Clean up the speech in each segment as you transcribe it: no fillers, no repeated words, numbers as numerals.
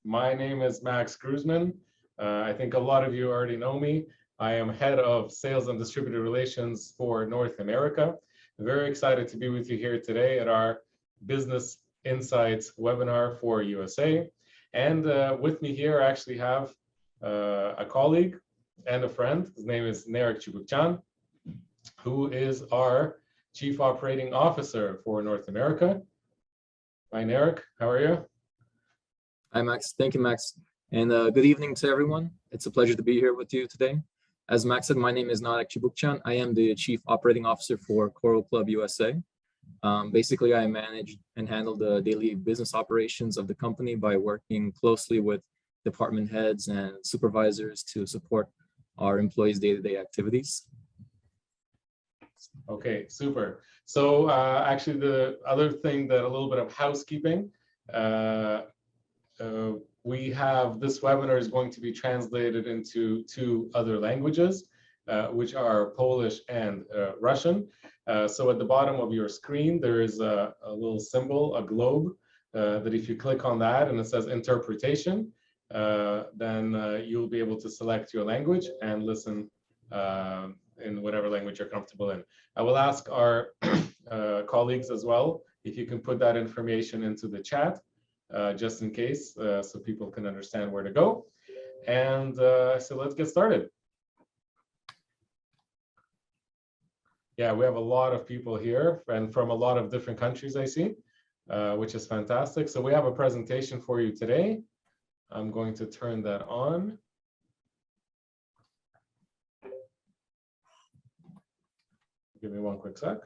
My name is Max Gruzman. I think a lot of you already know me. I am head of sales and distributor relations for North America. Very excited to be with you here today at our Business Insights webinar for USA. And with me here, I actually have a colleague and a friend. His name is Narek Chibukchan, who is our Chief Operating Officer for North America. Hi, Narek. How are you? Hi, Max. Thank you, Max. And good evening to everyone. It's a pleasure to be here with you today. As Max said, my name is Narek Chibukchan. I am the Chief Operating Officer for Coral Club USA. Basically, I manage and handle the daily business operations of the company by working closely with department heads and supervisors to support our employees' day-to-day activities. Okay, super. So actually the other thing, that a little bit of housekeeping, we have, this webinar is going to be translated into 2 other languages, which are Polish and Russian. So at the bottom of your screen, there is a little symbol, a globe, that if you click on that and it says interpretation, then you'll be able to select your language and listen in whatever language you're comfortable in. I will ask our colleagues as well, if you can put that information into the chat, just in case, so people can understand where to go. And so let's get started. Yeah, we have a lot of people here and from a lot of different countries, I see, which is fantastic. So we have a presentation for you today. I'm going to turn that on. Give me one quick sec.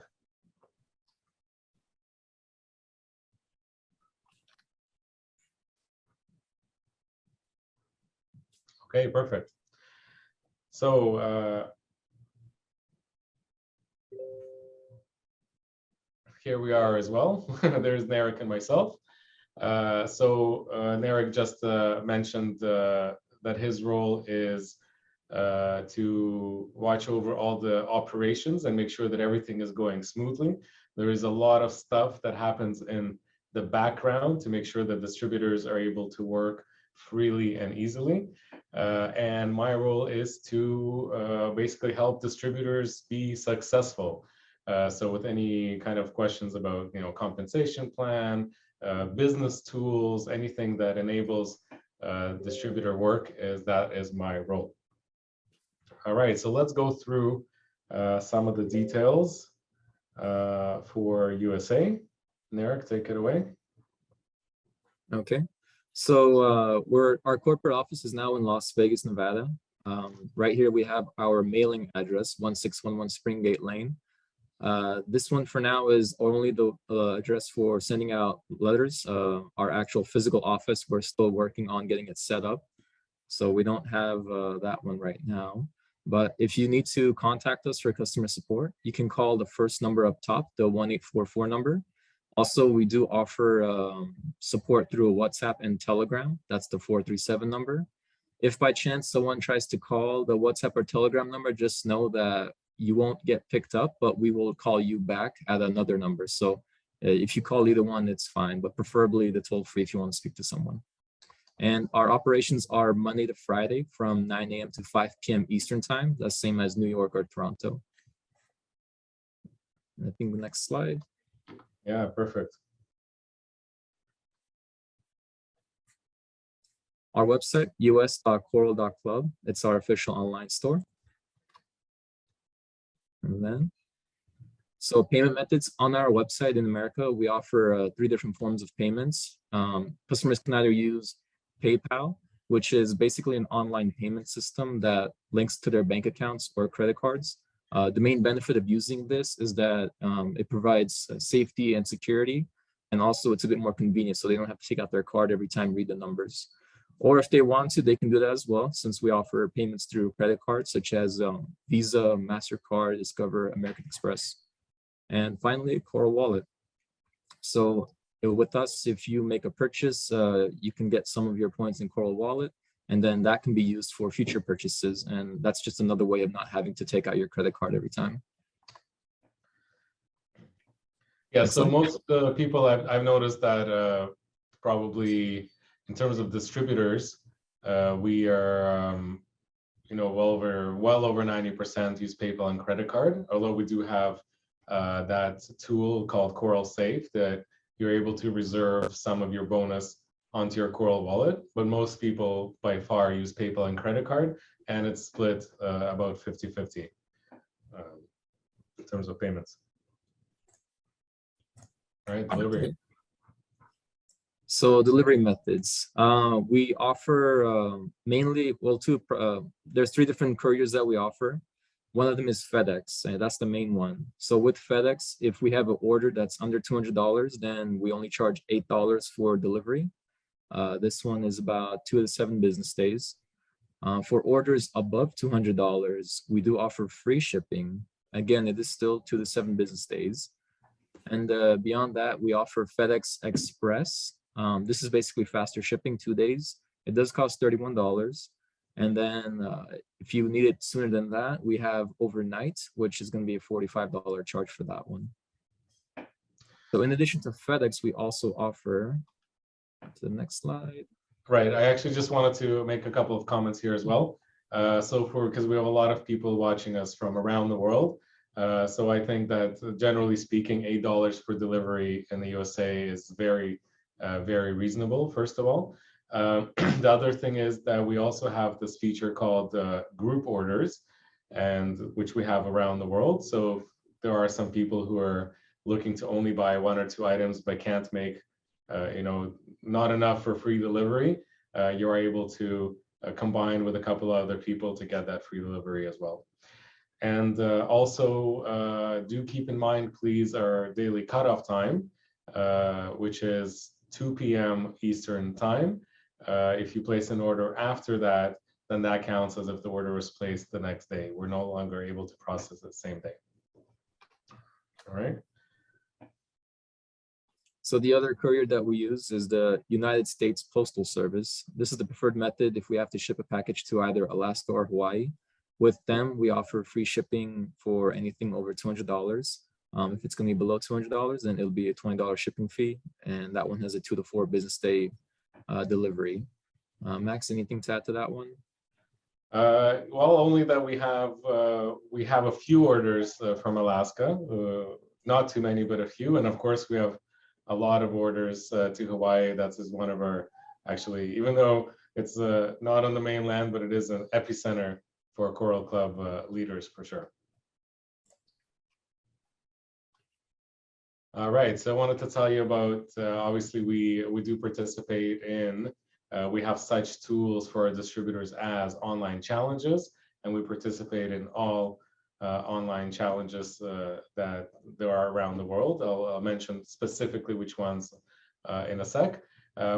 Okay, perfect. So here we are as well. There's Narek and myself. Narek just mentioned that his role is to watch over all the operations and make sure that everything is going smoothly. There is a lot of stuff that happens in the background to make sure that distributors are able to work freely and easily. And my role is to basically help distributors be successful. So with any kind of questions about, compensation plan, business tools, anything that enables distributor work, that is my role. All right, so let's go through some of the details for USA. Narek, take it away. Okay, so our corporate office is now in Las Vegas, Nevada. Right here we have our mailing address, 1611 Springgate Lane. This one for now is only the address for sending out letters. Our actual physical office, we're still working on getting it set up, so we don't have that one right now. But if you need to contact us for customer support, you can call the first number up top, the 1844 number. Also, we do offer support through WhatsApp and Telegram. That's the 437 number. If by chance someone tries to call the WhatsApp or Telegram number, just know that you won't get picked up, but we will call you back at another number. So if you call either one, it's fine, but preferably the toll-free if you want to speak to someone. And our operations are Monday to Friday from 9 a.m. to 5 p.m. Eastern time. That's same as New York or Toronto. I think the next slide. Yeah, perfect. Our website, us.coral.club. It's our official online store. And then, so payment methods on our website in America, we offer 3 different forms of payments. Customers can either use PayPal, which is basically an online payment system that links to their bank accounts or credit cards. The main benefit of using this is that it provides safety and security, and also it's a bit more convenient, so they don't have to take out their card every time, read the numbers. Or if they want to, they can do that as well, since we offer payments through credit cards such as Visa, MasterCard, Discover, American Express. And finally, Coral Wallet. So with us, if you make a purchase, you can get some of your points in Coral Wallet, and then that can be used for future purchases. And that's just another way of not having to take out your credit card every time. Yeah, so most people I've noticed that probably in terms of distributors, we are well over 90% use PayPal and credit card, although we do have that tool called Coral Safe that you're able to reserve some of your bonus onto your Coral wallet. But most people by far use PayPal and credit card, and it's split about 50-50 in terms of payments. All right, delivery. Okay. So delivery methods. We offer mainly, well, there's 3 different couriers that we offer. One of them is FedEx, and that's the main one. So with FedEx, if we have an order that's under $200, then we only charge $8 for delivery. This one is about 2 to 7 business days. For orders above $200, we do offer free shipping. Again, it is still 2 to 7 business days. And beyond that, we offer FedEx Express. This is basically faster shipping, 2 days. It does cost $31. And then if you need it sooner than that, we have overnight, which is going to be a $45 charge for that one. So in addition to FedEx, we also offer, to the next slide. Right, I actually just wanted to make a couple of comments here as well. Because we have a lot of people watching us from around the world. So I think that generally speaking, $8 for delivery in the USA is very, very reasonable, first of all. The other thing is that we also have this feature called group orders, and which we have around the world. So there are some people who are looking to only buy 1 or 2 items, but can't make, not enough for free delivery. You're able to combine with a couple of other people to get that free delivery as well. And also do keep in mind, please, our daily cutoff time, which is 2 p.m. Eastern time. If you place an order after that, then that counts as if the order was placed the next day. We're no longer able to process it same day. All right. So the other courier that we use is the United States Postal Service. This is the preferred method if we have to ship a package to either Alaska or Hawaii. With them, we offer free shipping for anything over $200. If it's going to be below $200, then it'll be a $20 shipping fee, and that one has a 2 to 4 business day delivery. Max, anything to add to that one? Well, only that we have a few orders from Alaska, not too many, but a few, and of course we have a lot of orders to Hawaii. That's one of our, actually, even though it's not on the mainland, but it is an epicenter for Coral Club leaders for sure. All right, so I wanted to tell you about, obviously we do participate in, we have such tools for our distributors as online challenges, and we participate in all online challenges that there are around the world. I'll mention specifically which ones in a sec.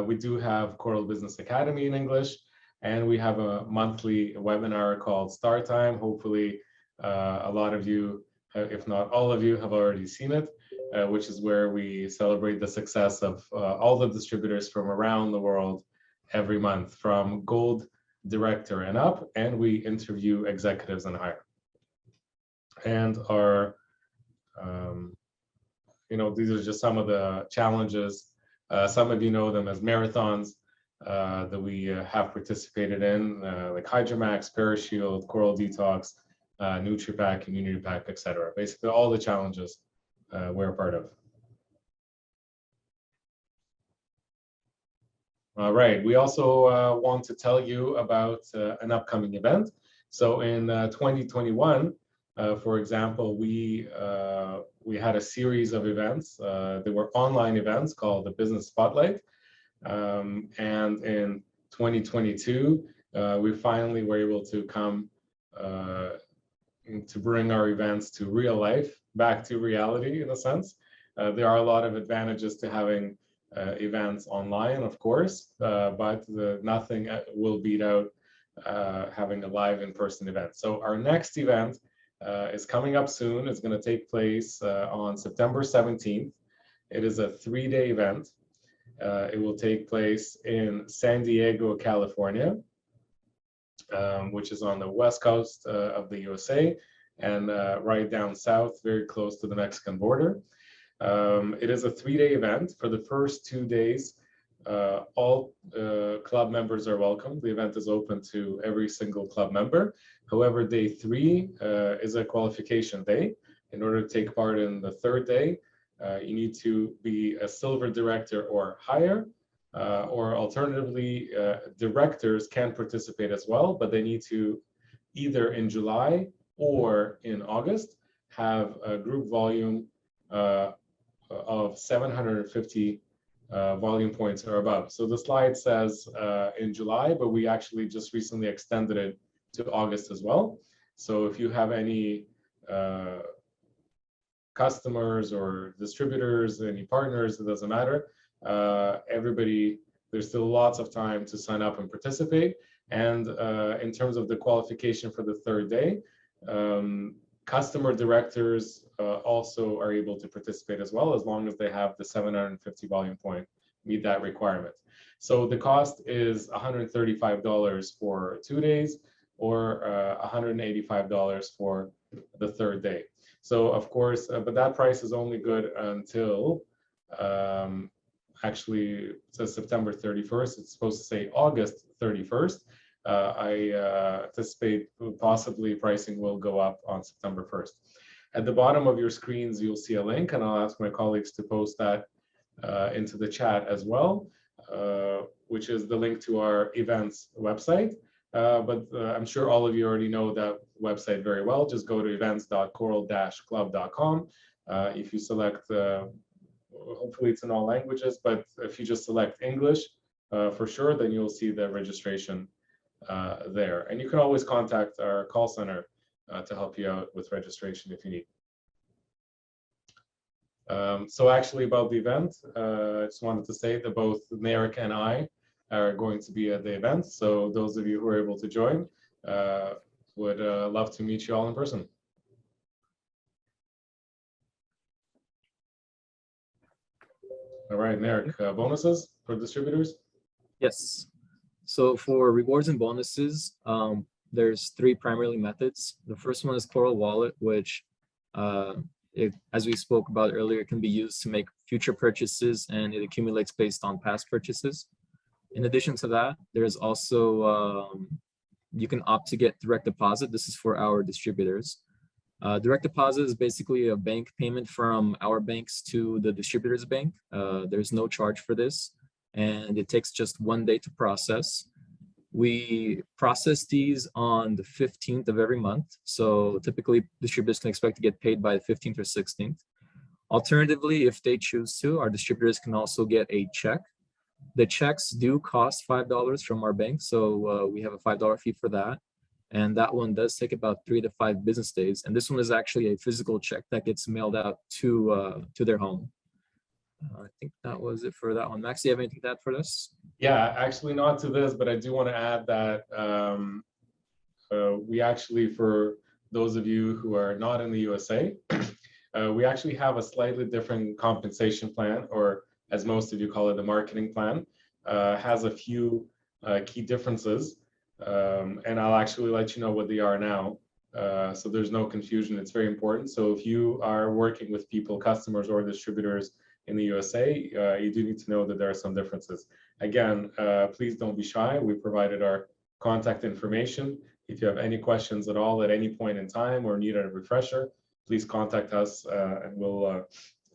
We do have Coral Business Academy in English, and we have a monthly webinar called Start Time. Hopefully a lot of you, if not all of you, have already seen it, which is where we celebrate the success of all the distributors from around the world every month, from Gold Director and up, and we interview executives and higher. And our, these are just some of the challenges. Some of you know them as marathons that we have participated in, like Hydromax, Parashield, Coral Detox, NutriPack, Community Pack, etc. Basically, all the challenges we're a part of. All right, we also want to tell you about an upcoming event. So in 2021, for example, we had a series of events. They were online events called the Business Spotlight. And in 2022, we finally were able to come to bring our events to real life, back to reality in a sense. There are a lot of advantages to having events online, of course, but nothing will beat out having a live in-person event. So our next event is coming up soon. It's going to take place on September 17th. It is a 3-day event. It will take place in San Diego, California, which is on the west coast of the USA, and right down south, very close to the Mexican border. It is a 3-day event. For the first 2 days, all club members are welcome. The event is open to every single club member. However, day 3 is a qualification day. In order to take part in the third day, you need to be a silver director or higher, or alternatively, directors can participate as well, but they need to either in July or in August have a group volume of 750 volume points or above. So the slide says in July, but we actually just recently extended it to August as well. So if you have any customers or distributors, any partners, it doesn't matter. Everybody, there's still lots of time to sign up and participate. And in terms of the qualification for the third day, customer directors also are able to participate as well, as long as they have the 750 volume point, meet that requirement. So the cost is $135 for 2 days, or $185 for the third day. So of course, but that price is only good until, actually it says September 31st. It's supposed to say August 31st. I anticipate possibly pricing will go up on September 1st. At the bottom of your screens, you'll see a link, and I'll ask my colleagues to post that into the chat as well, which is the link to our events website. But I'm sure all of you already know that website very well. Just go to events.coral-club.com. If you select, hopefully it's in all languages, but if you just select English for sure, then you'll see the registration there. And you can always contact our call center to help you out with registration if you need. So actually about the event, I just wanted to say that both Marek and I are going to be at the event. So those of you who are able to join, would love to meet you all in person. All right, Marek, bonuses for distributors? Yes. So for rewards and bonuses, there's 3 primarily methods. The first one is Coral Wallet, which, as we spoke about earlier, can be used to make future purchases, and it accumulates based on past purchases. In addition to that, there's also, you can opt to get direct deposit. This is for our distributors. Direct deposit is basically a bank payment from our banks to the distributor's bank. There's no charge for this, and it takes just 1 day to process. We process these on the 15th of every month. So typically distributors can expect to get paid by the 15th or 16th. Alternatively, if they choose to, our distributors can also get a check. The checks do cost $5 from our bank. So we have a $5 fee for that. And that one does take about 3 to 5 business days. And this one is actually a physical check that gets mailed out to their home. I think that was it for that one. Max, do you have anything to add for this? Yeah, actually not to this, but I do want to add that we actually, for those of you who are not in the USA, we actually have a slightly different compensation plan, or as most of you call it, the marketing plan. Has a few key differences, and I'll actually let you know what they are now. So there's no confusion. It's very important. So if you are working with people, customers or distributors in the USA, you do need to know that there are some differences. Again, please don't be shy. We provided our contact information. If you have any questions at all at any point in time or need a refresher, please contact us and we'll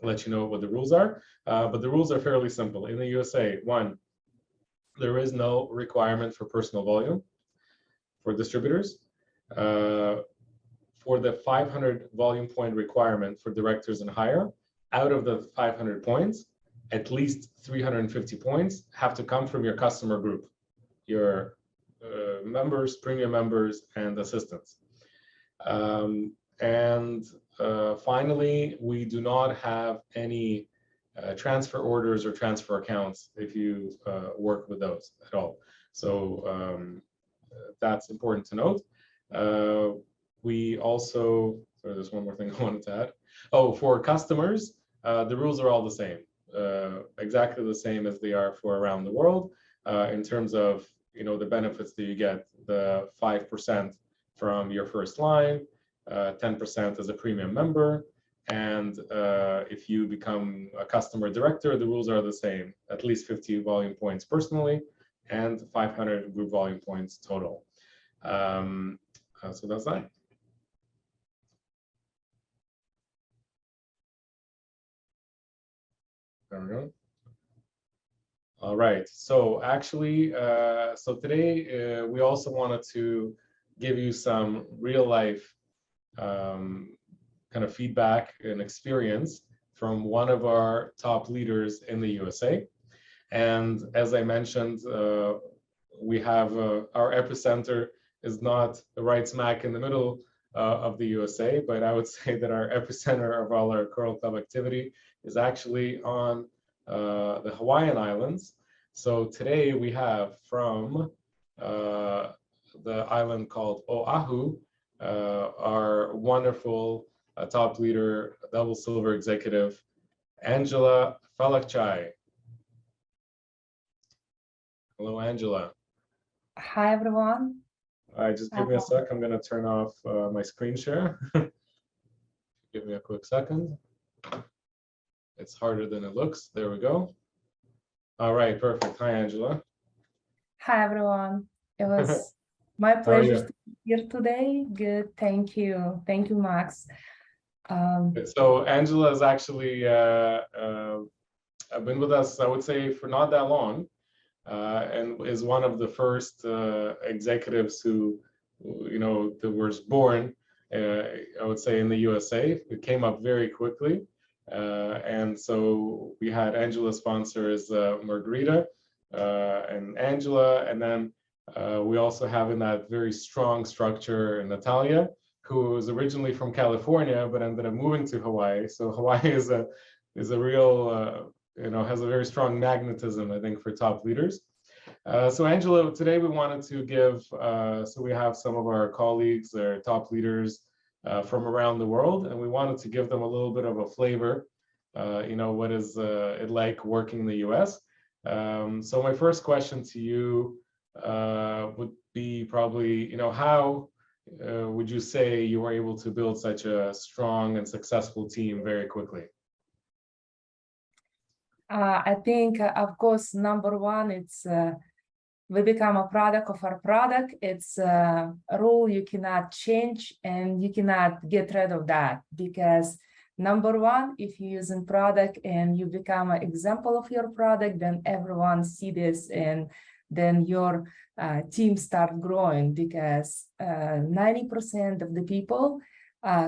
let you know what the rules are. But the rules are fairly simple. In the USA, 1, there is no requirement for personal volume for distributors. For the 500 volume point requirement for directors and higher, out of the 500 points, at least 350 points have to come from your customer group, your members, premium members, and assistants. Finally, we do not have any transfer orders or transfer accounts if you work with those at all. So that's important to note. We also, sorry, there's one more thing I wanted to add. Oh, for customers, the rules are all the same, exactly the same as they are for around the world, in terms of, you know, the benefits that you get, the 5% from your first line, 10% as a premium member, And if you become a customer director, the rules are the same, at least 50 volume points personally and 500 group volume points total. So that's that. There we go. All right, so actually, so today we also wanted to give you some real life kind of feedback and experience from one of our top leaders in the USA. And as I mentioned, we have our epicenter is not right smack in the middle of the USA, but I would say that our epicenter of all our Coral Club activity is actually on the Hawaiian Islands. So today we have from the island called Oahu, our wonderful top leader, double silver executive, Angela Falakchai. Hello, Angela. Hi, everyone. All right, just give me a sec. I'm going to turn off my screen share. Give me a quick second. It's harder than it looks. There we go. All right, perfect. Hi, Angela. Hi, everyone. It was my pleasure to be here today. Good. Thank you. Thank you, Max. So Angela has actually been with us, I would say, for not that long. And is one of the first executives who, that was born, I would say, in the USA. It came up very quickly. And so we had Angela sponsor as Margarita and Angela. And then we also have in that very strong structure Natalia, who was originally from California, but ended up moving to Hawaii. So Hawaii is a real, has a very strong magnetism, I think, for top leaders. So Angela, today we wanted to give, so we have some of our colleagues, our top leaders from around the world, and we wanted to give them a little bit of a flavor, what is it like working in the US? So my first question to you would be probably, how would you say you were able to build such a strong and successful team very quickly? I think, of course, number one, it's we become a product of our product. It's a rule you cannot change, and you cannot get rid of that, because number one, if you're using product and you become an example of your product, then everyone see this, and then your team start growing, because 90% of the people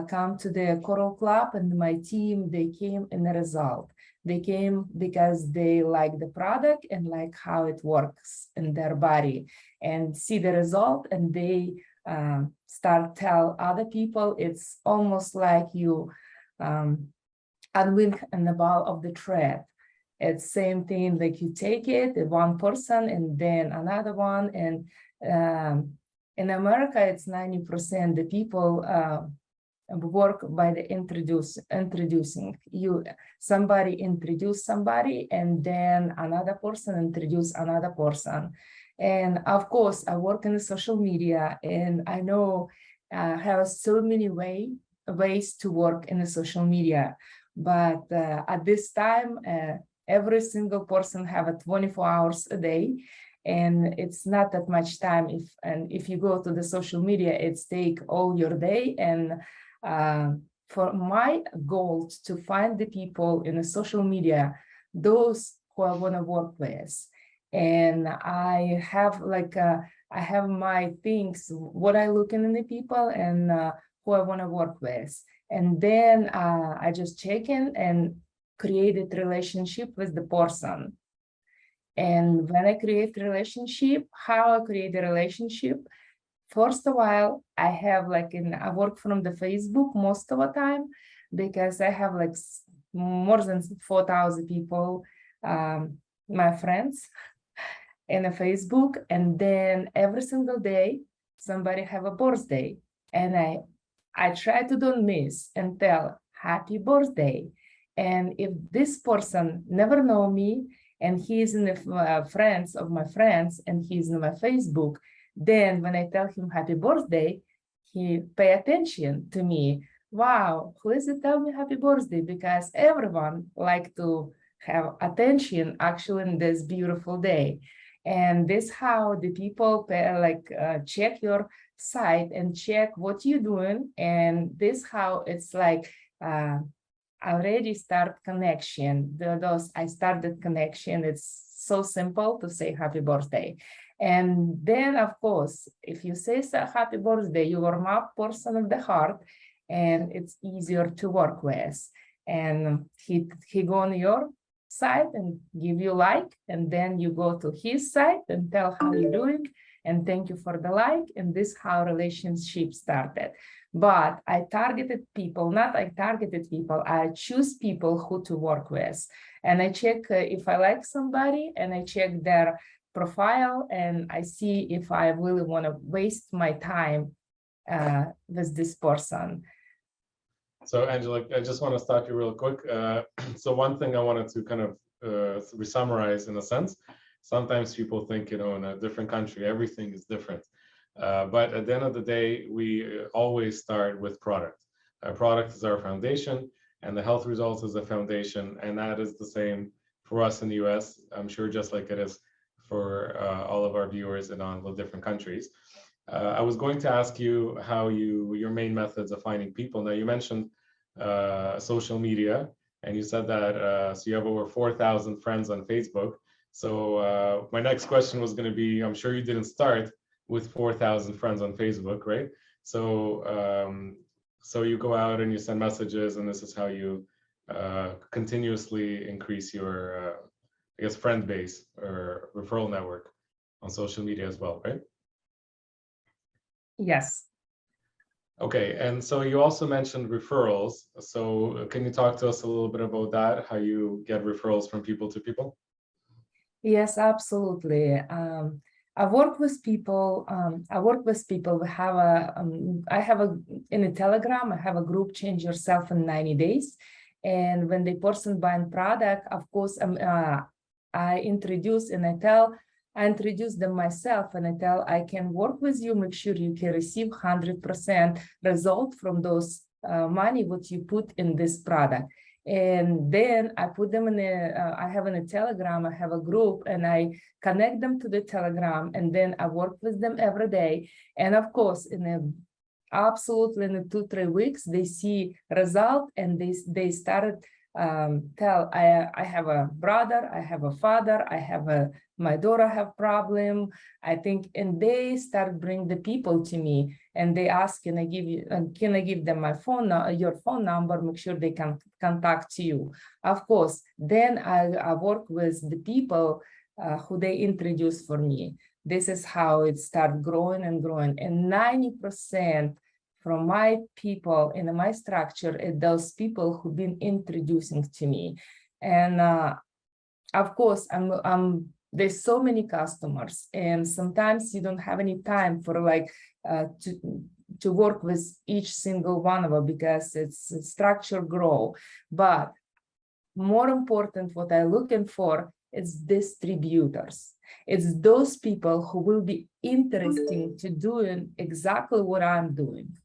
come to the Coral Club, and my team, they came in the result. They came because they like the product and like how it works in their body, and see the result, and they start tell other people. It's almost like you unwind in the ball of the thread. It's same thing, like you take it, one person and then another one. And in America, it's 90% the people work by the introducing. Somebody introduce somebody, and then another person introduce another person. And of course, I work in the social media, and I know I have so many ways to work in the social media. But at this time, every single person have 24 hours a day, and it's not that much time. If you go to the social media, it's take all your day. And for my goal to find the people in the social media, those who I want to work with. And I have I have my things, what I look in the people, and who I want to work with. And then I just check in and created relationship with the person. And when I create relationship, how I create a relationship, first of all, I have I work from the Facebook most of the time, because I have more than 4,000 people, my friends, in a Facebook. And then every single day, somebody have a birthday, and I try to don't miss and tell happy birthday. And if this person never know me, and he's in the friends of my friends, and he's in my Facebook, then when I tell him happy birthday, he pay attention to me. wow, please tell me happy birthday, because everyone like to have attention actually in this beautiful day. And this how the people check your site and check what you're doing. And this how it's like already start connection. I started connection. It's so simple to say happy birthday. And then, of course, if you say happy birthday, you warm up person of the heart, and it's easier to work with. And he go on your site and give you like, and then you go to his site and tell how you're doing, and thank you for the like, and this how relationship started. But I choose people who to work with, and I check if I like somebody, and I check their profile, and I see if I really want to waste my time with this person. So Angela, I just want to stop you real quick. So one thing I wanted to kind of summarize in a sense, sometimes people think, in a different country, everything is different. But at the end of the day, we always start with product. Our product is our foundation, and the health results is the foundation. And that is the same for us in the US, I'm sure, just like it is for all of our viewers in all the different countries. I was going to ask you how your main methods of finding people. Now, you mentioned social media, and you said that so you have over 4,000 friends on Facebook. So my next question was going to be, I'm sure you didn't start with 4,000 friends on Facebook, right? So so you go out and you send messages, and this is how you continuously increase your, I guess, friend base or referral network on social media as well, right? Yes. Okay, and so you also mentioned referrals. So can you talk to us a little bit about that, how you get referrals from people to people? Yes, absolutely. I work with people. We have in a Telegram, I have a group, Change Yourself in 90 Days. And when the person buying product, of course, I introduce them myself, and I tell, I can work with you, make sure you can receive 100% result from those money what you put in this product. And then I put them in I have in a Telegram, I have a group, and I connect them to the Telegram, and then I work with them every day. And of course, absolutely in 2-3 weeks, they see result, and they started I have a brother, I have a father, my daughter have problem, I think, and they start bring the people to me, and they ask, can I give them my your phone number, make sure they can contact you. Of course, then I work with the people who they introduce for me. This is how it start growing and growing, and 90% from my people in my structure, those people who've been introducing to me. And of course, there's so many customers, and sometimes you don't have any time for to work with each single one of them, because it's structure grow. But more important, what I'm looking for is distributors. It's those people who will be interested to doing exactly what I'm doing.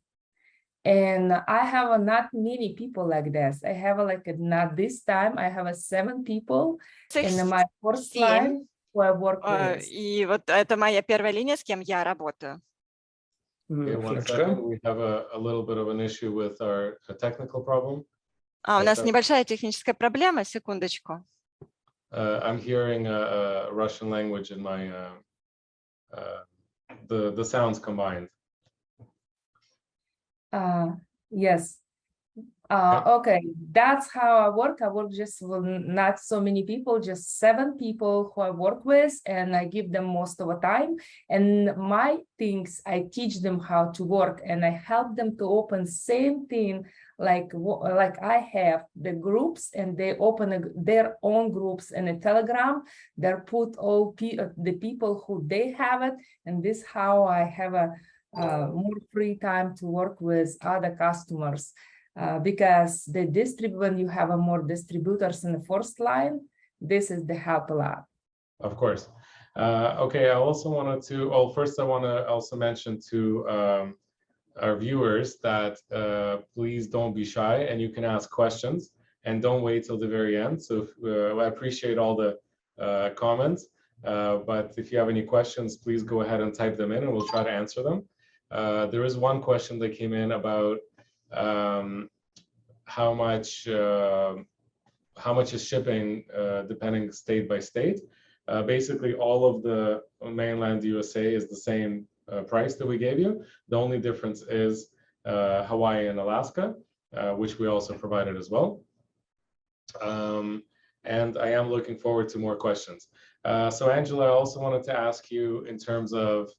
And I have not many people like this. I have not this time, I have 7 people in my first line who I work with. И вот это моя первая линия, с кем я работаю. Okay, one second. We have a little bit of an issue with our technical problem. У нас небольшая техническая проблема, секундочку. I'm hearing Russian language in my the sounds combined. Yes. Okay, that's how I work. I work just with not so many people, just 7 people who I work with, and I give them most of the time. And my things, I teach them how to work, and I help them to open same thing like I have the groups, and they open their own groups in a Telegram. They put all the people who they have it, and this how I have a more free time to work with other customers, because when you have more distributors in the first line, this is the help a lot. Of course. Okay, I also wanted to, first I want to also mention to our viewers that please don't be shy and you can ask questions and don't wait till the very end. So I appreciate all the comments, but if you have any questions, please go ahead and type them in and we'll try to answer them. There is one question that came in about how much is shipping depending state by state. Basically, all of the mainland USA is the same price that we gave you. The only difference is Hawaii and Alaska, which we also provided as well. And I am looking forward to more questions. So Angela, I also wanted to ask you in terms of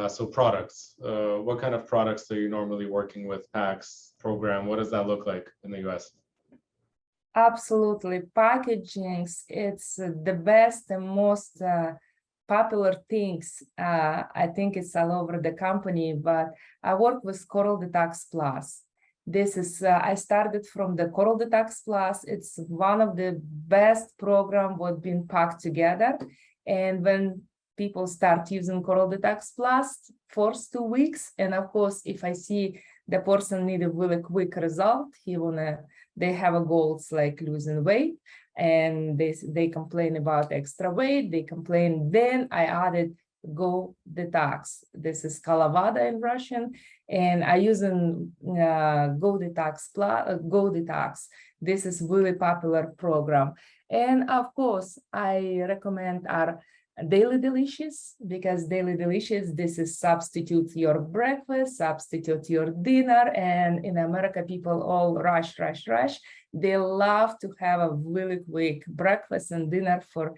so products. What kind of products are you normally working with? Packs, program, what does that look like in the US? Absolutely. Packagings, it's the best and most popular things. I think it's all over the company, but I work with Coral Detox Plus. This is, I started from the Coral Detox Plus. It's one of the best programs what been packed together. And when people start using Coral Detox Plus, first 2 weeks, and of course, if I see the person need a really quick result, they have a goals like losing weight, and they complain about extra weight, they complain, then I added Go Detox. This is Kalavada in Russian, and I using Go Detox Plus, Go Detox. This is really popular program. And of course, I recommend our Daily Delicious, because Daily Delicious, this is substitute your breakfast, substitute your dinner, and in America, people all rush. They love to have a really quick breakfast and dinner for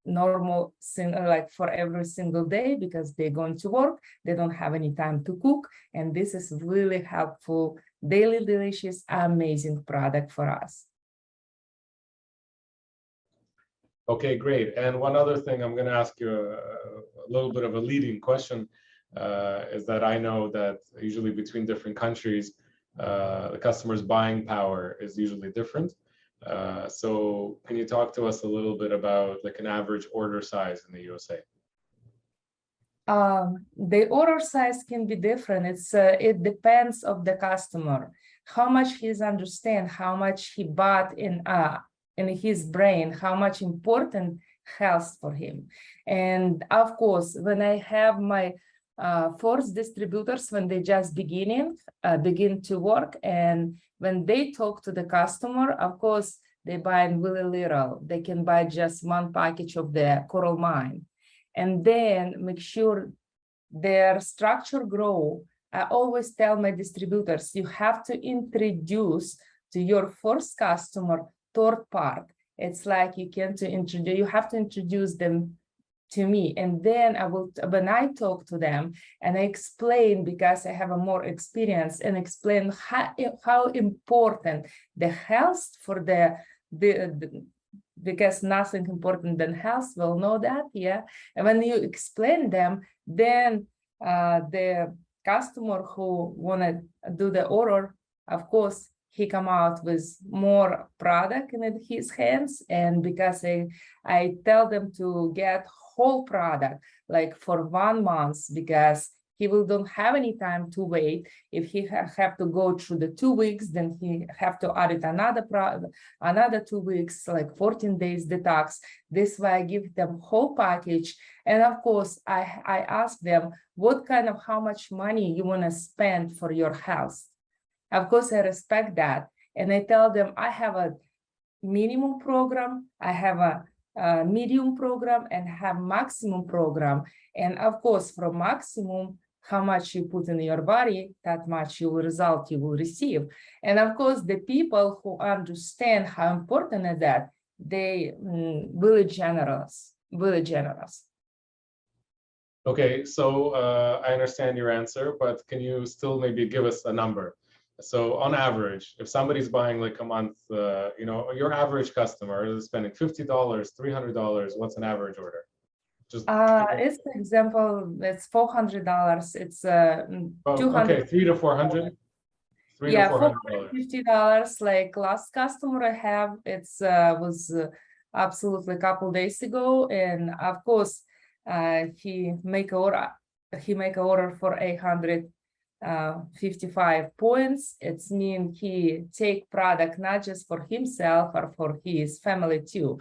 normal, like for every single day, because they're going to work, they don't have any time to cook, and this is really helpful. Daily Delicious, amazing product for us. Okay, great. And one other thing, I'm going to ask you a little bit of a leading question, is that I know that usually between different countries, the customer's buying power is usually different. So can you talk to us a little bit about like an average order size in the USA? The order size can be different. It depends of the customer, how much he's understand, how much he bought in his brain, how much important health for him. And of course, when I have my first distributors, when they just begin to work, and when they talk to the customer, of course, they buy really little. They can buy just one package of the Coral Mine, and then make sure their structure grow. I always tell my distributors, you have to introduce to your first customer third part. It's like you have to introduce them to me, and then when I talk to them and I explain, because I have a more experience, and explain how important the health for the because nothing important than health, we'll know that, yeah. And when you explain them, then the customer who wanna do the order, of course, he come out with more product in his hands. And because I tell them to get whole product, like for 1 month, because he don't have any time to wait. If he have to go through the 2 weeks, then he have to add it another 2 weeks, like 14 days detox. This way I give them whole package. And of course, I ask them, how much money you want to spend for your health? Of course, I respect that. And I tell them I have a minimum program, I have a medium program, and have maximum program. And of course, from maximum, how much you put in your body, that much you will receive. And of course, the people who understand how important is that, they really generous. Okay, so I understand your answer, but can you still maybe give us a number? So on average, if somebody's buying like a month, your average customer is spending $50, $300, what's an average order? It's an example, it's $400. It's $200. Okay, $300 to $400. Yeah, $450. Like last customer I have, was absolutely a couple days ago, and of course, he make a order for $800. 55 points. It's mean he take product not just for himself or for his family too,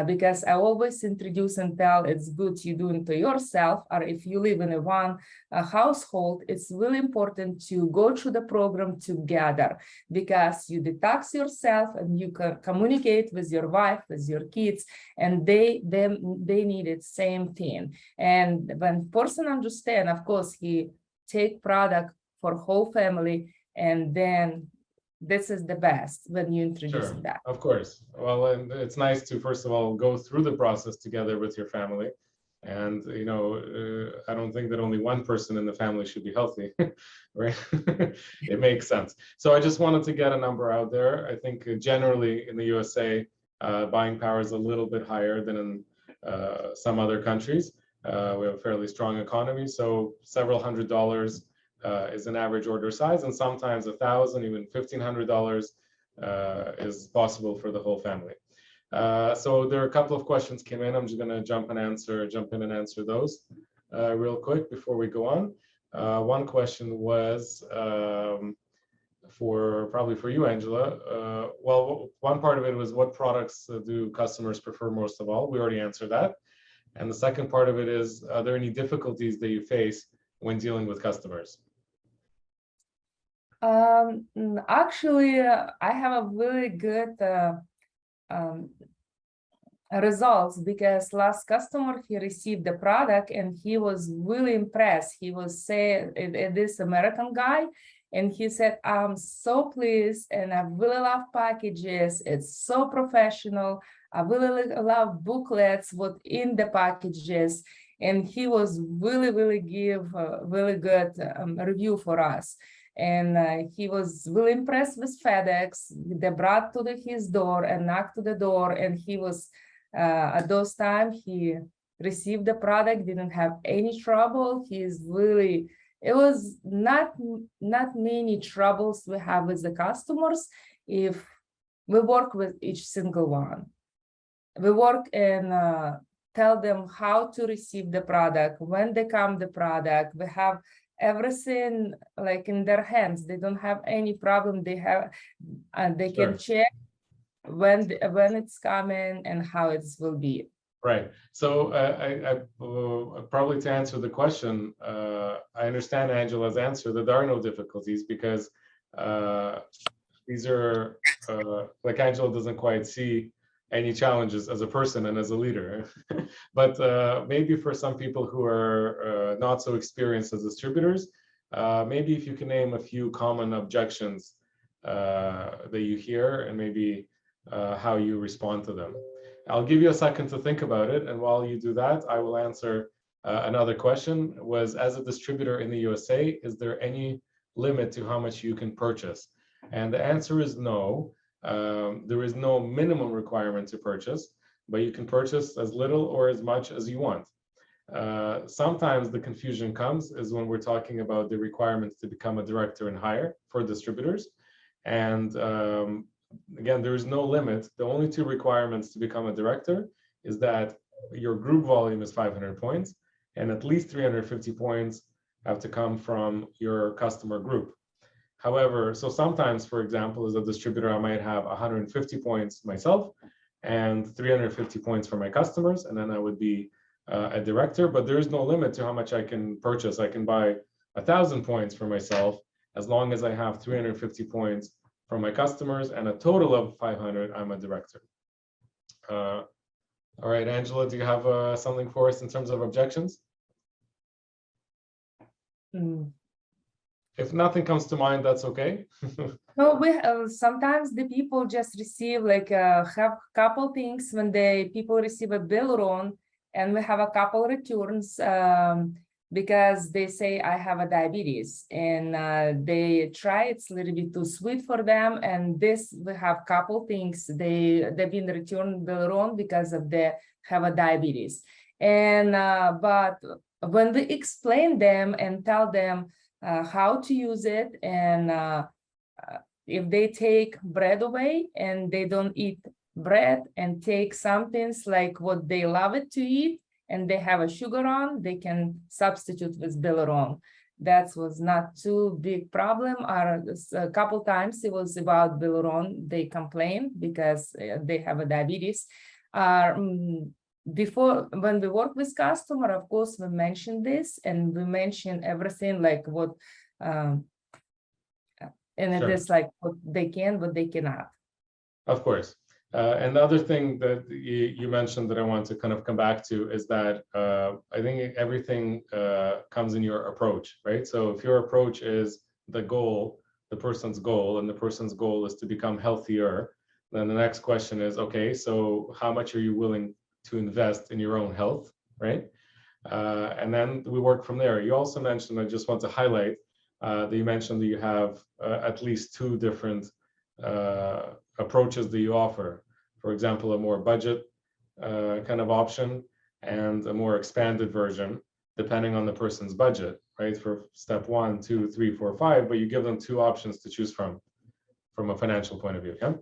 because I always introduce and tell it's good you do it to yourself, or if you live in one household, it's really important to go through the program together, because you detox yourself and you can communicate with your wife, with your kids, and they need it same thing. And when person understand, of course, he take product for whole family, and then this is the best when you introduce Sure, that. of course. Well, and it's nice to first of all go through the process together with your family. And I don't think that only one person in the family should be healthy, right? It makes sense. So I just wanted to get a number out there. I think generally in the USA, buying power is a little bit higher than in some other countries. We have a fairly strong economy, so several $100s is an average order size, and sometimes $1,000, even $1,500 is possible for the whole family. So there are a couple of questions came in. I'm just going to jump in and answer those real quick before we go on. One question was probably for you, Angela. Well, one part of it was what products do customers prefer most of all? We already answered that. And the second part of it is, are there any difficulties that you face when dealing with customers? Actually, I have a really good results, because last customer, he received the product and he was really impressed. He was saying, this American guy, and he said, I'm so pleased and I really love packages. It's so professional. I really love booklets within the packages. And he was really give a really good review for us. And he was really impressed with FedEx. They brought to his door and knocked to the door, and he was, at those times, he received the product, didn't have any trouble. He's really, it was not many troubles we have with the customers if we work with each single one. We work and tell them how to receive the product, when they come the product. We have everything like in their hands. They don't have any problem. They have, they Sure. can check when it's coming and how it will be. Right. So I probably to answer the question, I understand Angela's answer that there are no difficulties, because these are like Angela doesn't quite see any challenges as a person and as a leader. But maybe for some people who are not so experienced as distributors, maybe if you can name a few common objections that you hear, and maybe how you respond to them. I'll give you a second to think about it, and while you do that, I will answer another question. Was, as a distributor in the USA, is there any limit to how much you can purchase? And the answer is no. There is no minimum requirement to purchase, but you can purchase as little or as much as you want. Sometimes the confusion comes is when we're talking about the requirements to become a director and higher for distributors. And again, there is no limit. The only two requirements to become a director is that your group volume is 500 points, and at least 350 points have to come from your customer group. However, so sometimes, for example, as a distributor, I might have 150 points myself and 350 points for my customers, and then I would be a director, but there is no limit to how much I can purchase. I can buy 1,000 points for myself as long as I have 350 points from my customers and a total of 500, I'm a director. All right, Angela, do you have something for us in terms of objections? If nothing comes to mind, that's okay. No, we sometimes the people just receive like have couple things when people receive a bill wrong, and we have a couple returns because they say I have a diabetes, and they try it's a little bit too sweet for them, and this we have couple things they've been returned bill wrong because of they have a diabetes, and but when we explain them and tell them how to use it, and if they take bread away and they don't eat bread and take some things like what they love it to eat and they have a sugar on, they can substitute with bilirubin. That was not too big problem. Or a couple times it was about Beluron. They complained because they have a diabetes. Before, when we work with customer, of course, we mention this and we mention everything like what, and it Sure. is like what they can, what they cannot. Of course. And the other thing that you mentioned that I want to kind of come back to is that I think everything comes in your approach, right? So if your approach is the goal, the person's goal, and the person's goal is to become healthier, then the next question is, okay, so how much are you willing to invest in your own health, right? And then we work from there. You also mentioned, I just want to highlight that you mentioned that you have at least 2 different approaches that you offer. For example, a more budget kind of option and a more expanded version, depending on the person's budget, right? For step 1, 2, 3, 4, 5, but you give them 2 options to choose from a financial point of view. Yeah.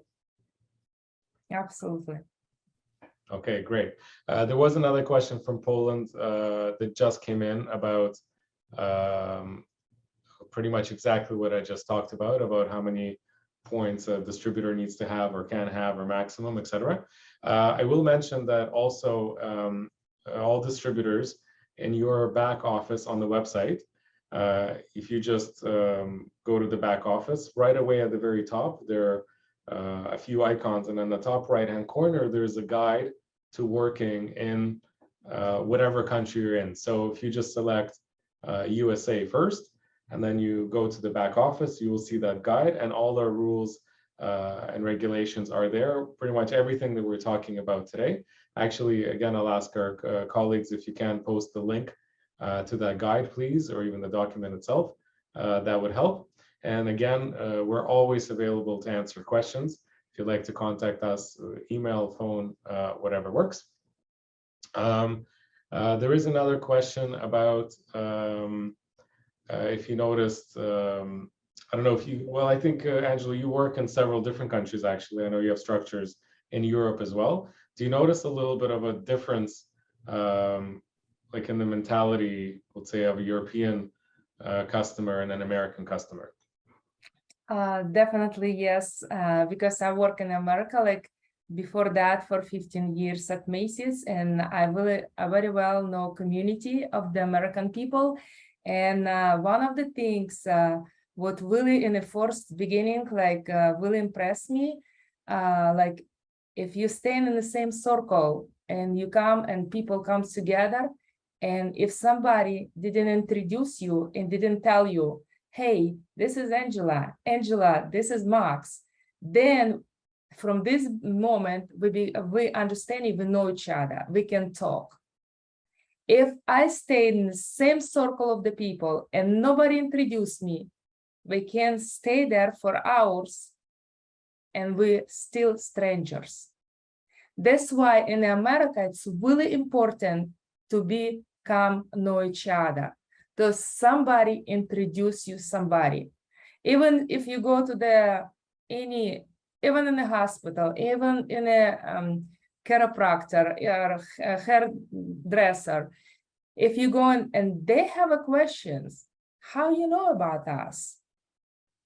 Absolutely. Okay, great. There was another question from Poland that just came in about pretty much exactly what I just talked about how many points a distributor needs to have or can have or maximum, etc. I will mention that also all distributors in your back office on the website, if you just go to the back office, right away at the very top, there are a few icons, and in the top right-hand corner, there's a guide to working in whatever country you're in. So if you just select USA first, and then you go to the back office, you will see that guide, and all our rules and regulations are there. Pretty much everything that we're talking about today. Actually, again, I'll ask our colleagues if you can post the link to that guide, please, or even the document itself. That would help. And again, we're always available to answer questions. If you'd like to contact us, email, phone, whatever works. There is another question about if you noticed, I don't know if you, well, I think, Angela, you work in several different countries, actually. I know you have structures in Europe as well. Do you notice a little bit of a difference, like in the mentality, let's say, of a European customer and an American customer? Definitely, yes, because I work in America, like before that for 15 years at Macy's, and I very well know community of the American people. And one of the things what really in the first beginning, like really impressed me, like if you stand in the same circle and you come and people come together, and if somebody didn't introduce you and didn't tell you, hey, this is Angela, this is Max, then from this moment, we understand, we know each other, we can talk. If I stayed in the same circle of the people and nobody introduced me, we can stay there for hours and we're still strangers. That's why in America, it's really important to know each other. Does somebody introduce you somebody? Even if you go to even in a hospital, even in a chiropractor or a hairdresser, if you go in and they have a questions, how you know about us?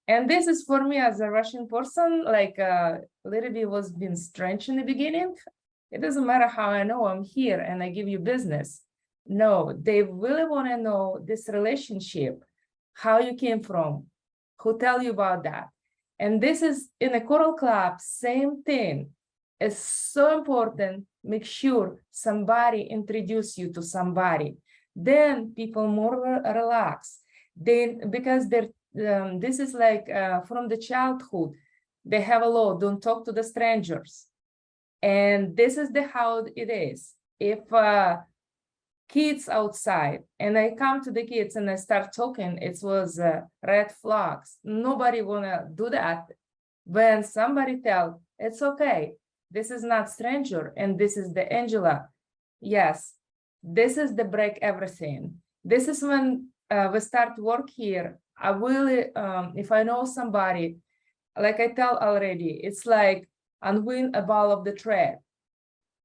And this is for me as a Russian person, like a little bit was being strange in the beginning. It doesn't matter how I know I'm here and I give you business. No, they really want to know this relationship, how you came from, who tell you about that. And this is in a choral club, same thing. It's so important, make sure somebody introduce you to somebody. Then people more relaxed. Because this is like from the childhood, they have a law, don't talk to the strangers. And this is how it is. If kids outside and I come to the kids and I start talking, it was red flags. Nobody wanna do that. When somebody tell, it's okay, this is not stranger and this is the Angela. Yes, this is the break everything. This is when we start work here. I really, if I know somebody, like I tell already, it's like unwin a ball of the thread.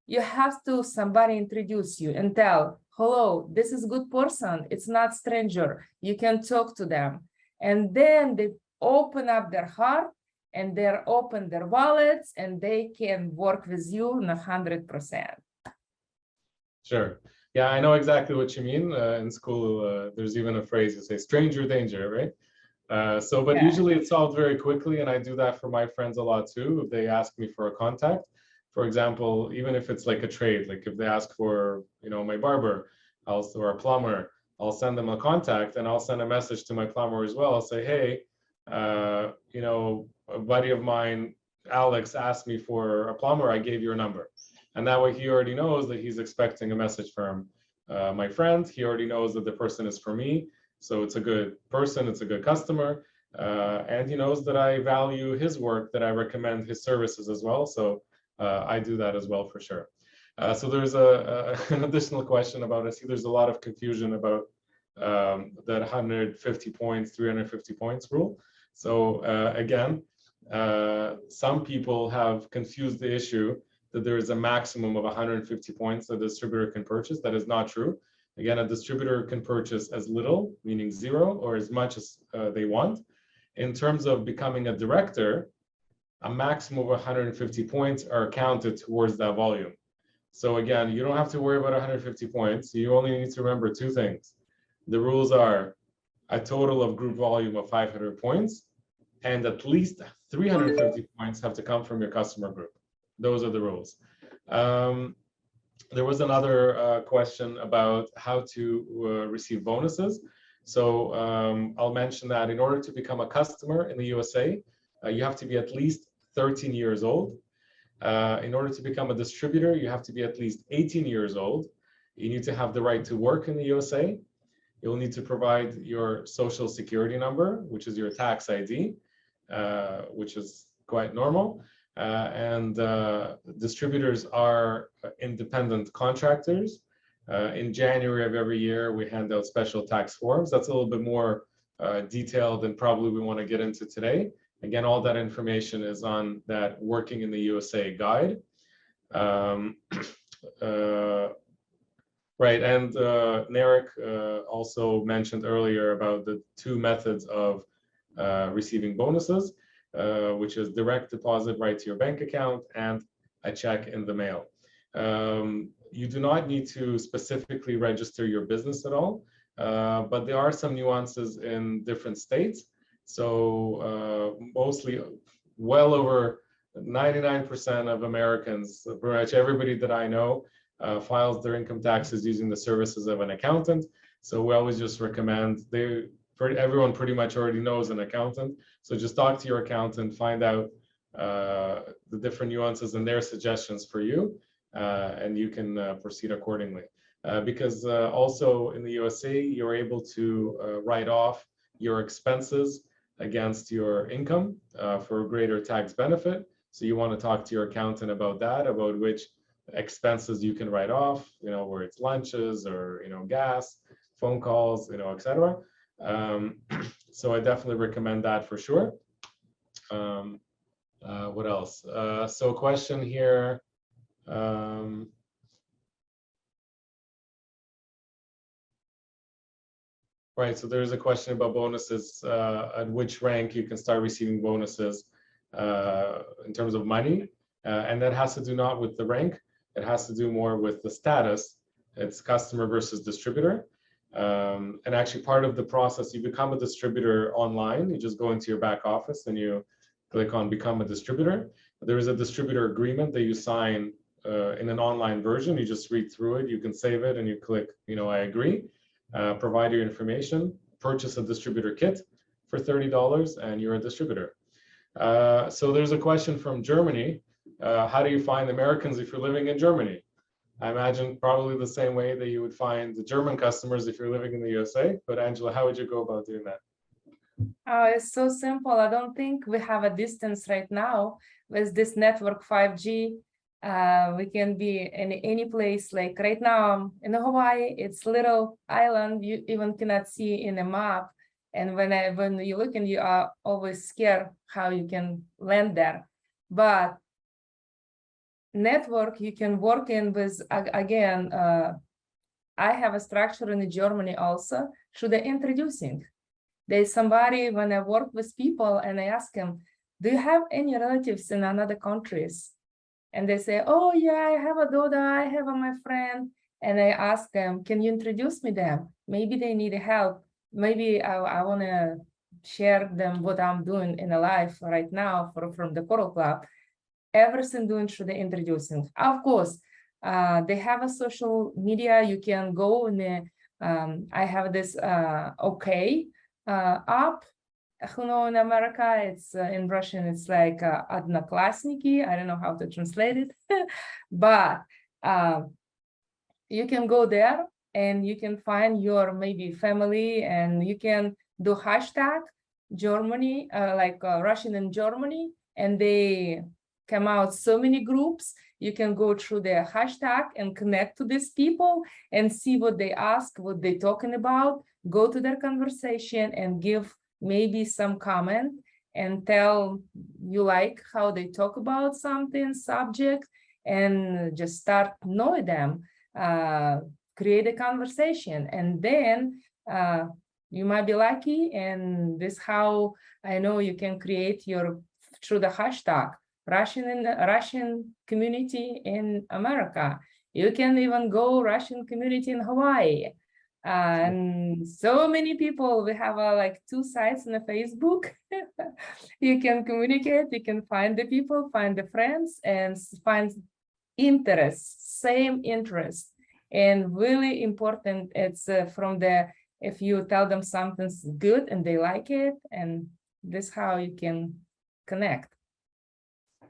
You have to somebody introduce you and tell hello, this is good person. It's not stranger. You can talk to them. And then they open up their heart and they open their wallets and they can work with you in 100%. Sure. Yeah, I know exactly what you mean. In school, there's even a phrase you say, stranger danger, right? But Yeah. usually it's solved very quickly, and I do that for my friends a lot too. If they ask me for a contact, for example, even if it's like a trade, like if they ask for, my barber, or a plumber, I'll send them a contact, and I'll send a message to my plumber as well. I'll say, hey, a buddy of mine, Alex, asked me for a plumber. I gave your number, and that way he already knows that he's expecting a message from my friend. He already knows that the person is for me. So it's a good person, it's a good customer, and he knows that I value his work, that I recommend his services as well. So I do that as well for sure. So there's an additional question about, I see there's a lot of confusion about that 150 points, 350 points rule. So again, some people have confused the issue that there is a maximum of 150 points that a distributor can purchase. That is not true. Again, a distributor can purchase as little, meaning 0, or as much as they want. In terms of becoming a director, a maximum of 150 points are counted towards that volume. So again, you don't have to worry about 150 points. You only need to remember 2 things. The rules are a total of group volume of 500 points, and at least 350 points have to come from your customer group. Those are the rules. There was another question about how to receive bonuses. So I'll mention that in order to become a customer in the USA, you have to be at least 13 years old. In order to become a distributor, you have to be at least 18 years old. You need to have the right to work in the USA. You'll need to provide your social security number, which is your tax ID, which is quite normal. And distributors are independent contractors. In January of every year, we hand out special tax forms. That's a little bit more detailed than probably we want to get into today. Again, all that information is on that Working in the USA guide. Right, and Narek also mentioned earlier about the 2 methods of receiving bonuses, which is direct deposit right to your bank account and a check in the mail. You do not need to specifically register your business at all, but there are some nuances in different states. So mostly, well over 99% of Americans, pretty much everybody that I know, files their income taxes using the services of an accountant. So we always just recommend, everyone pretty much already knows an accountant. So just talk to your accountant, find out the different nuances and their suggestions for you, and you can proceed accordingly. Because also in the USA, you're able to write off your expenses against your income for a greater tax benefit. So you want to talk to your accountant about that, about which expenses you can write off, where it's lunches or, gas, phone calls, etc. So I definitely recommend that for sure. What else? So a question here. Right, so there's a question about bonuses, at which rank you can start receiving bonuses in terms of money. And that has to do not with the rank, it has to do more with the status. It's customer versus distributor. And actually part of the process, you become a distributor online. You just go into your back office and you click on become a distributor. There is a distributor agreement that you sign in an online version. You just read through it, you can save it and you click, I agree. Provide your information, purchase a distributor kit for $30 and you're a distributor. So there's a question from Germany. How do you find Americans if you're living in Germany? I imagine probably the same way that you would find the German customers if you're living in the USA. But Angela, how would you go about doing that? It's so simple. I don't think we have a distance right now with this network 5G. We can be in any place. Like right now in Hawaii, it's little island you even cannot see in a map. And when you look and you are always scared how you can land there. But network you can work in with, again, I have a structure in Germany also through the introducing. There's somebody when I work with people and I ask them, do you have any relatives in another countries? And they say, oh yeah, I have a daughter, I have my friend. And I ask them, can you introduce me them? Maybe they need help. Maybe I want to share them what I'm doing in a life right now from the Coral Club. Everything doing through the introducing. Of course, they have a social media. You can go and I have this OK app. In America, it's in Russian, it's like Одноклассники. I don't know how to translate it, but you can go there and you can find your maybe family and you can do hashtag Germany, Russian in Germany, and they come out so many groups. You can go through their hashtag and connect to these people and see what they ask, what they're talking about, go to their conversation and give maybe some comment and tell you like how they talk about something, subject, and just start knowing them, create a conversation. And then you might be lucky, and this how I know you can create your, through the hashtag, Russian community in America. You can even go Russian community in Hawaii. And so many people, we have like 2 sites on the Facebook. You can communicate, you can find the people, find the friends, and find interests, same interest. And really important, it's from the, if you tell them something's good and they like it, and this how you can connect.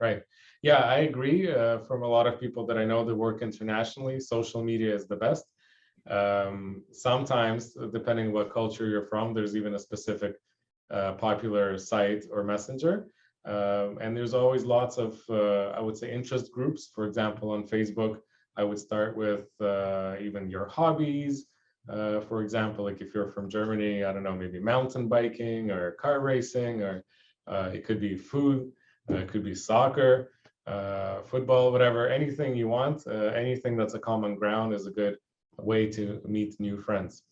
Right. Yeah, I agree. From a lot of people that I know that work internationally, social media is the best. Sometimes, depending what culture you're from, there's even a specific popular site or messenger. And there's always lots of, I would say, interest groups. For example, on Facebook, I would start with even your hobbies. For example, like if you're from Germany, I don't know, maybe mountain biking or car racing, or it could be food, it could be soccer, football, whatever, anything you want, anything that's a common ground is a good way to meet new friends.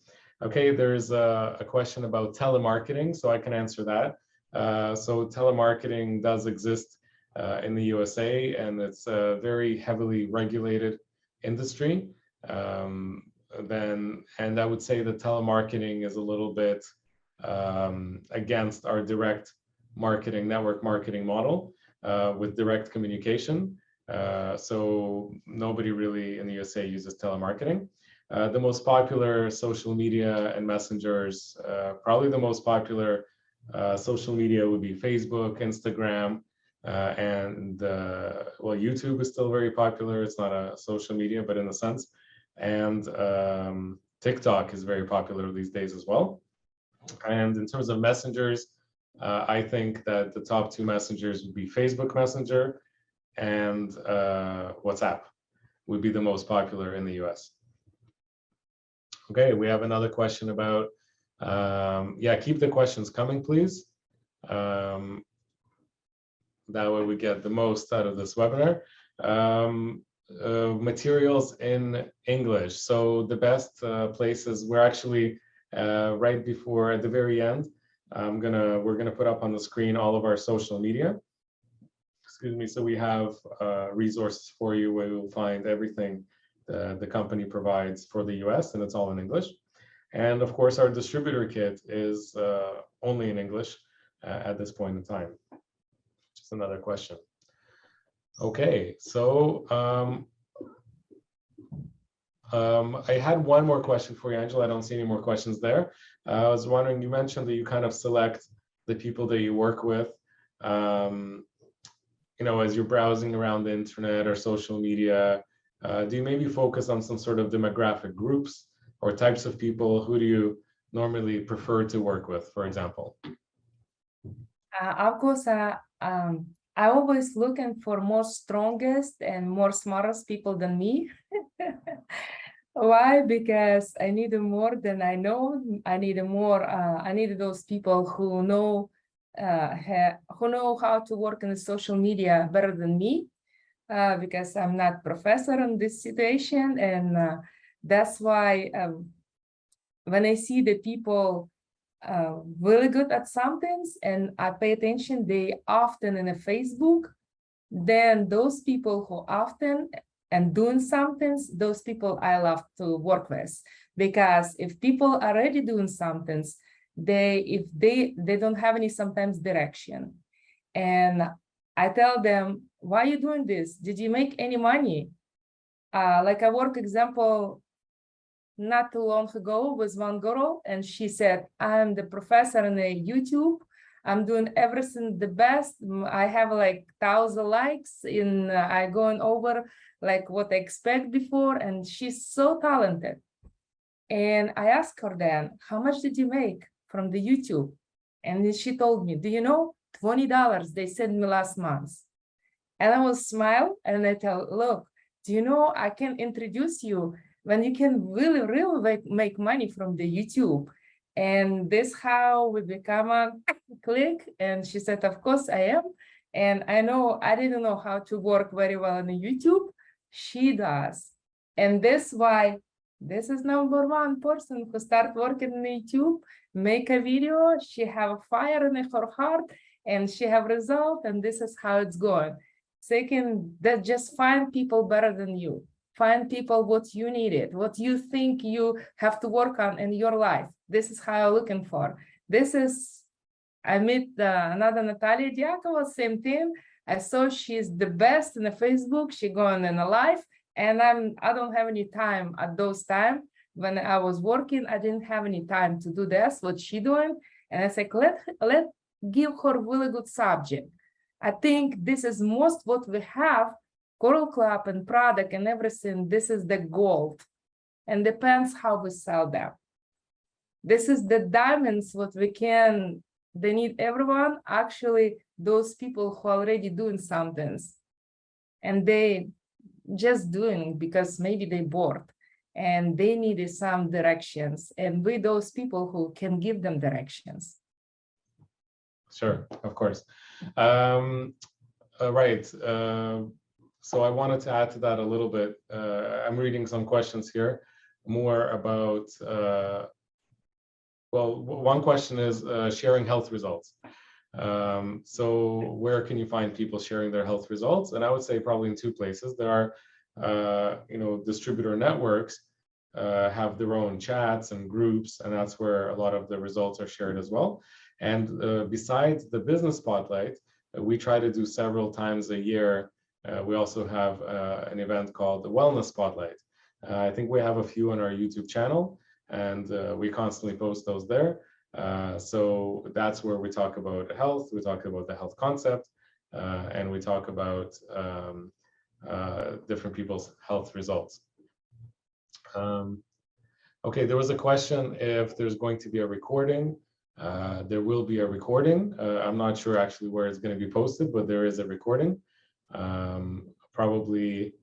Okay, there's a question about telemarketing, so I can answer that. So telemarketing does exist in the USA, and it's a very heavily regulated industry. And I would say that telemarketing is a little bit against our direct marketing, network marketing model with direct communication. So nobody really in the USA uses telemarketing. The most popular social media and messengers, probably the most popular social media would be Facebook, Instagram, and well, YouTube is still very popular. It's not a social media, but in a sense. And TikTok is very popular these days as well. And in terms of messengers, I think that the top 2 messengers would be Facebook Messenger and WhatsApp would be the most popular in the US. Okay, we have another question about, yeah, keep the questions coming, please. That way we get the most out of this webinar. Materials in English. So the best places, we're actually right before, at the very end, we're gonna put up on the screen all of our social media. Excuse me. So we have resources for you where you'll find everything the company provides for the US, and it's all in English. And of course, our distributor kit is only in English at this point in time. Just another question. Okay, so I had one more question for you, Angela. I don't see any more questions there. I was wondering, you mentioned that you kind of select the people that you work with, you know, as you're browsing around the internet or social media. Do you maybe focus on some sort of demographic groups or types of people? Who do you normally prefer to work with, for example? Of course, I always looking for more strongest and more smartest people than me. Why? Because I need more than I know. I need more. I need those people who know how to work in the social media better than me. Because I'm not professor in this situation, and That's why when I see the people really good at something and I pay attention, they often in a Facebook, then those people who often and doing something, those people I love to work with. Because if people are already doing something, they don't have any sometimes direction. And I tell them, why are you doing this? Did you make any money? Like I work example not too long ago with one girl, and she said, I'm the professor in the YouTube. I'm doing everything the best. I have like 1,000 likes in I going over like what I expect before, and she's so talented. And I asked her then, how much did you make from the YouTube? And then she told me, do you know, $20 they sent me last month. And I will smile and I tell, look, do you know, I can introduce you when you can really make money from the YouTube. And this how we become a click. And she said, of course I am. And I know I didn't know how to work very well on the YouTube. She does. And that's why this is number one person who start working on YouTube, make a video, she have a fire in her heart and she have result, and this is how it's going. Second, that just find people better than you. Find people what you needed, what you think you have to work on in your life. This is how I'm looking for. This is, I met another Natalia Diakova, same thing. I saw she's the best in the Facebook. She going in a live, and I don't have any time at those time. When I was working, I didn't have any time to do this, what she doing. And I said, let give her really good subject. I think this is most what we have, Coral Club and product and everything, this is the gold. And depends how we sell them. This is the diamonds what we can, they need everyone, actually those people who are already doing something. And they just doing because maybe they bored and they needed some directions. And we those people who can give them directions. Sure, of course. Right. So I wanted to add to that a little bit. I'm reading some questions here, more about, well, one question is sharing health results. So where can you find people sharing their health results? And I would say probably in two places. There are, distributor networks have their own chats and groups, and that's where a lot of the results are shared as well. And besides the business spotlight, we try to do several times a year. We also have an event called the Wellness Spotlight. I think we have a few on our YouTube channel, and we constantly post those there. So that's where we talk about health, we talk about the health concept, and we talk about different people's health results. Okay, there was a question if there's going to be a recording. There will be a recording. I'm not sure actually where it's going to be posted, but there is a recording. Probably,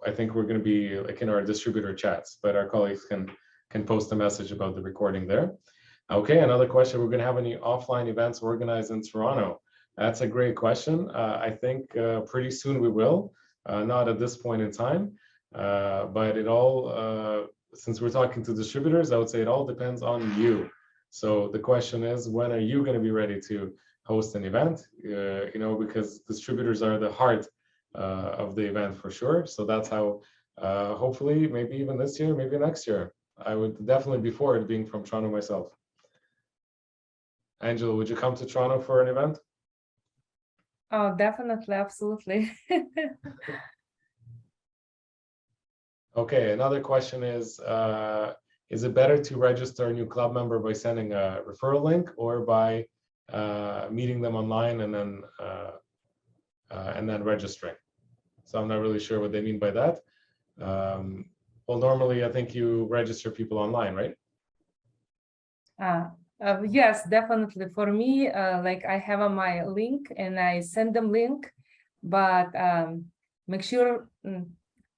I think we're going to be like in our distributor chats, but our colleagues can post a message about the recording there. Okay, another question, we're going to have any offline events organized in Toronto? That's a great question. I think pretty soon we will, not at this point in time, but it all, since we're talking to distributors, I would say it all depends on you. So the question is, when are you going to be ready to host an event? Because distributors are the heart of the event for sure. So that's how, hopefully, maybe even this year, maybe next year. I would definitely be for it, being from Toronto myself. Angela, would you come to Toronto for an event? Oh, definitely, absolutely. Okay, another question is it better to register a new club member by sending a referral link or by meeting them online and then registering? So I'm not really sure what they mean by that. Well, normally I think you register people online, right? Yes, definitely. For me, like I have my link and I send them link, but make sure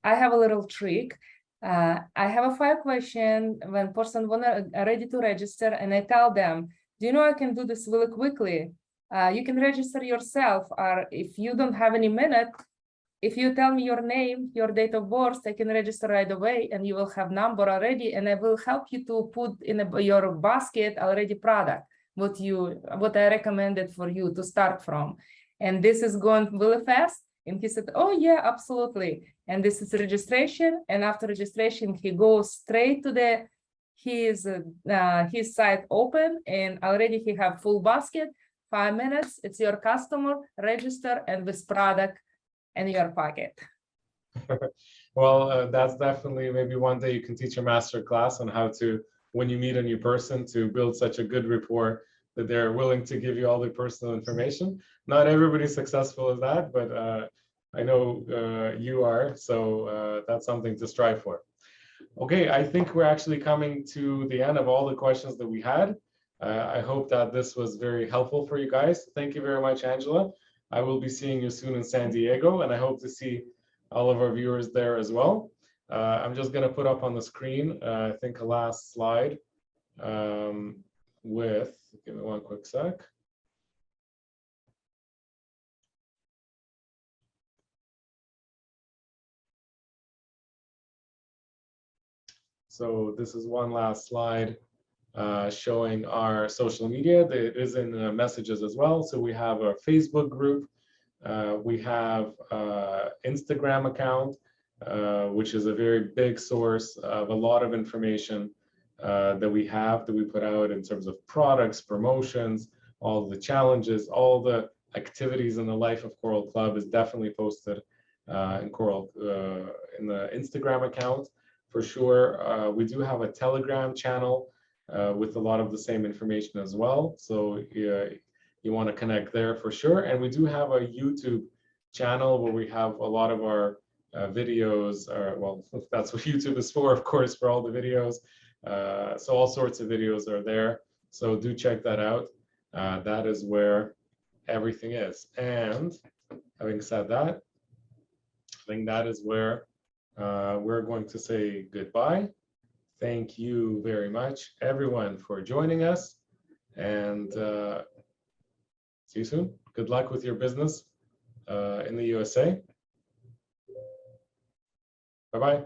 I have a little trick. I have a 5 question when person ready to register, and I tell them, do you know I can do this really quickly? You can register yourself, or if you don't have any minute, if you tell me your name, your date of birth, I can register right away, and you will have number already, and I will help you to put in your basket already product, what I recommended for you to start from. And this is going really fast. And he said, oh yeah, absolutely. And this is registration. And after registration, he goes straight to his site open, and already he have full basket. 5 minutes, it's your customer, register, and this product in your pocket. Well, that's definitely, maybe one day you can teach a master class on how to, when you meet a new person, to build such a good rapport that they're willing to give you all the personal information. Not everybody's successful as that, but I know you are, so that's something to strive for. Okay, I think we're actually coming to the end of all the questions that we had. I hope that this was very helpful for you guys. Thank you very much, Angela. I will be seeing you soon in San Diego, and I hope to see all of our viewers there as well. I'm just going to put up on the screen, I think, a last slide with, give me one quick sec. So this is one last slide showing our social media. It is in the messages as well. So we have our Facebook group. We have Instagram account, which is a very big source of a lot of information that we put out in terms of products, promotions, all the challenges, all the activities in the life of Coral Club is definitely posted in Coral in the Instagram account for sure. We do have a Telegram channel with a lot of the same information as well. So you want to connect there for sure. And we do have a YouTube channel where we have a lot of our videos, well, that's what YouTube is for, of course, for all the videos. So all sorts of videos are there. So do check that out. That is where everything is. And having said that, I think that is where we're going to say goodbye. Thank you very much, everyone, for joining us. And see you soon. Good luck with your business in the USA. Bye-bye.